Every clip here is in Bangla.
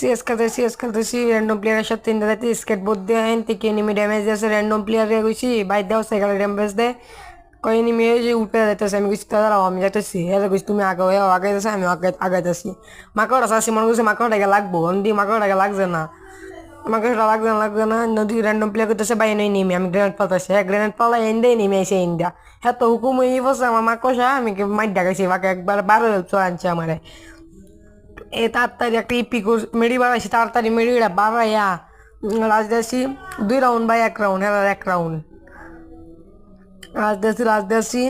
সিএস খেলতেছি র্যান্ডম প্লেয়ারের সাথে তিনটা যাইতে স্কেটবোর্ড দিয়ে আইন থেকে এনিমি ড্যামেজ দিয়েছে র্যান্ডম প্লেয়ারে গেছি বাইর দেওয়া সাইকেলে ড্যামেজ দেয় কয় এনিমি যে উঠে যাইতেছে আমি কিছু দাঁড়াও আমি যাইতেছি এর গেছি তুমি আগে হয়ে আগাইতেছে আমি আগাইতেছি মাকড় আসি মনে করছি মাকড়টাকে লাগবো আমি দিই মাকড়টাকে লাগছে না আমাকে সেটা লাগছে না নদী র্যান্ডম প্লে করতেছে বাইরে নেই নেমে আমি গ্রেনেড পাল্টাছি হ্যাঁ গ্রেনেড পাল্লা এন্ডেই নেমে এসে ইন্ডিয়া হ্যাঁ তো হুকুম হয়ে বসে আমার মাকড়সা আমি মাইর ডাকাইছি বাকি একবার 12 আনছে আমারে এ তাড়াতাড়ি একটা ইপিক মেডি বাড়াইছি তাড়াতাড়ি মেডিটা বাড়াইয়া রাজদাসী 2 রাউন্ড বা 1 রাউন্ড হ্যাঁ 1 রাউন্ড রাজদাসী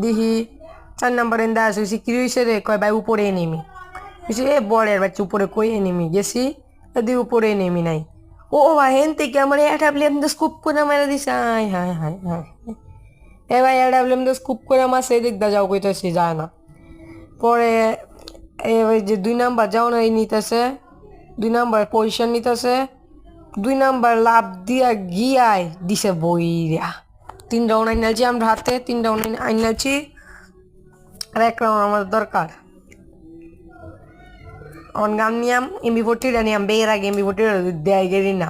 দিহি 4 নাম্বার এনে আসছি কি হয়েছে রে কয় ভাই উপরে নেমি এ বড়ের বাচ্চা উপরে কই নেমি গেছি এদি উপরে নেমি নাই ও ভাই হেন থেকে আমার এডাব্লিউ এম স্কুপ করে মেরে দিছে হাই হাই হাই হাই এ ভাই এডাব্লিউ এম স্কুপ করে আমার সেই দিক দা যাও কইতেছি যায় না পরে ওই যে 2 নাম্বার যাও না এই নিতেছে 2 নাম্বার পজিশন নিতেছে 2 নাম্বার লাভ দিয়া গিয়ায় দিছে বইরা 3 রাউন্ড আইনালছি আমরা হাতে 3 রাউন্ড আইনালছি আর 1 রাউন্ড আমাদের দরকার অন গান নিয়াম এমবি40 নিয়াম বের আগে এমবি40 দেয় গেলি না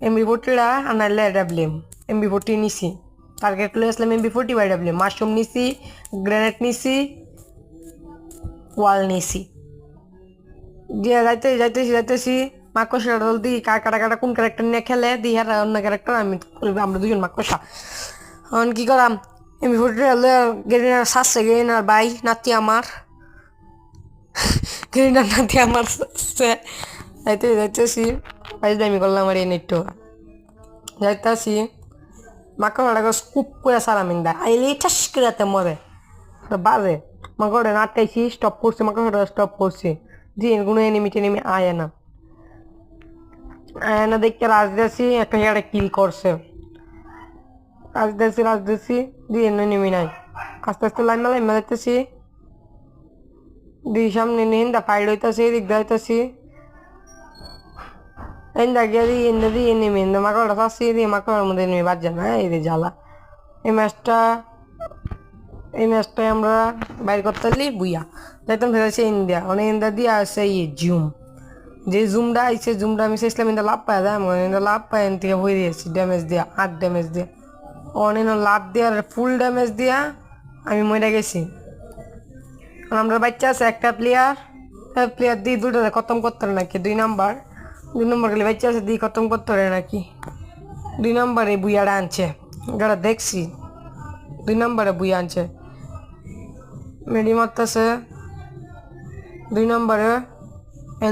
এমবি40 আনাইলে ডাবলিম এমবি40 নিছি টার্গেট লয়ে আসলাম এমবি40 বাই ডাবলিম মাশরুম নিছি গ্রেনেড নিছি ওয়াল নিছি দিয়ে যাইতেছি মাকড়সা জলদি কার কাটা কোন ক্যারেক্টার নিয়ে খেলে দিয়ে আর অন্য ক্যারেক্টার আমরা দুজন মাকড়সা এখন কী করাম এমবি40 গেরিনার সাজছে গেরিনার বাই নাতি আমার গেরিনার নাতি আমার যাইতেছি আমি করলাম আর এই নেটটো যাইতেছি মাকড়টাকে স্কুপ করে সারামিন দেয় আইলে ঠাস করে মরে বাজে মাকড়ে নাটকাইছি স্টপ করছে মাকড়টা স্টপ করছে দিয়ে কোনো এনিমি টেনিমি আয় না দেখতে রাজদাসী একটা জায়গাটা কিল করছে রাজদাসী দিয়ে এনিমি নাই আস্তে আস্তে লাইন মেলাইতেছি দুই সামনে নিন দা ফাইট হইতেছি দিক যাইতেছি এন্দা গিয়ে দিয়ে এনিমি মাকড়টা চাচ্ছি দিয়ে মাকড়ের মধ্যে এনিমি বাদ যায় না এই রে জ্বালা এই ম্যাচটাই আমরা বাইর করতে পারলি বুইয়া যাইতাম ফেরাছি ইন্ডিয়া অনেক ইন্ডিয়া দিয়ে আসছে জুম যে জুমটা আইছে জুমটা আমি চেয়েছিলাম ইন্দা লাভ পাই যায় ইন্দা লাভ পাই এন থেকে হয়ে দিয়েছি ড্যামেজ দিয়া 8 ড্যামেজ দিয়া অনেক লাভ দিয়া ফুল ড্যামেজ দিয়া আমি মরে গেছি আমরা বাচ্চা আছে একটা প্লেয়ার দিয়ে দুটো খতম করতে পারে নাকি 2 নাম্বার গেলে বাচ্চা আছে দিয়ে খতম করতে পারে নাকি 2 নাম্বারে বুইয়াটা আনছে গাড়া দেখছি 2 নাম্বারে বুইয়া আনছে মেডি মারতেছে 2 নাম্বারে